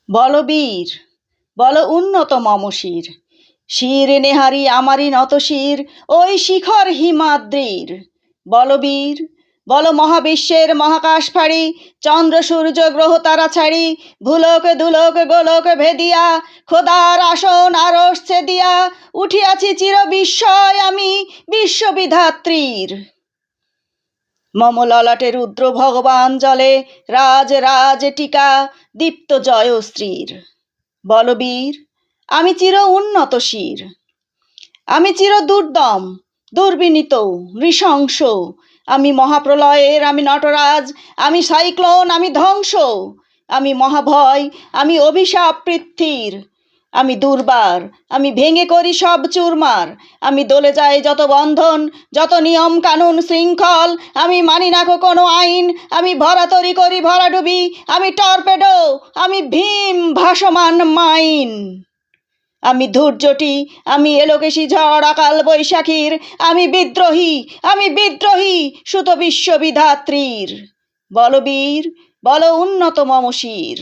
বলবীর, বল উন্নত মম শির, শির নেহারি আমারই নত শির ওই শিখর হিমাদ্রির। বলবীর, বল মহাবিশ্বের মহাকাশ ফাড়ি, চন্দ্র সূর্য গ্রহ তারা ছাড়ি, ভুলোক দুলোক গোলক ভেদিয়া, খোদার আসন আরশ ছেদিয়া, উঠিয়াছি চির বিস্ময় আমি বিশ্ববিধাত্রীর। মম ললাটে রুদ্র ভগবান জলে, রাজ রাজ টিকা দীপ্ত জয়শ্রীর। বলবীর, আমি চির উন্নত শির, আমি চির দুর্দম দুর্বিনীত নৃশংস, আমি মহাপ্রলয়ের, আমি নটরাজ, আমি সাইক্লোন, আমি ধ্বংস, আমি মহাভয়, আমি অভিশাপ পৃথ্বীর, আমি দুর্বার, আমি ভেঙে করি সব চুরমার, আমি দলে যাই যত বন্ধন যত নিয়ম কানুন শৃঙ্খল, আমি মানি না কোনো আইন, আমি ভরাতরি করি ভরাডুবি, আমি টর্পেডো, আমি ভীম ভাসমান মাইন, আমি ধূর্যটি, আমি এলোকেশী ঝড় অকাল বৈশাখীর, আমি বিদ্রোহী, আমি বিদ্রোহী সুত বিশ্ববিধাত্রীর। বলবীর, বল উন্নত মম শির।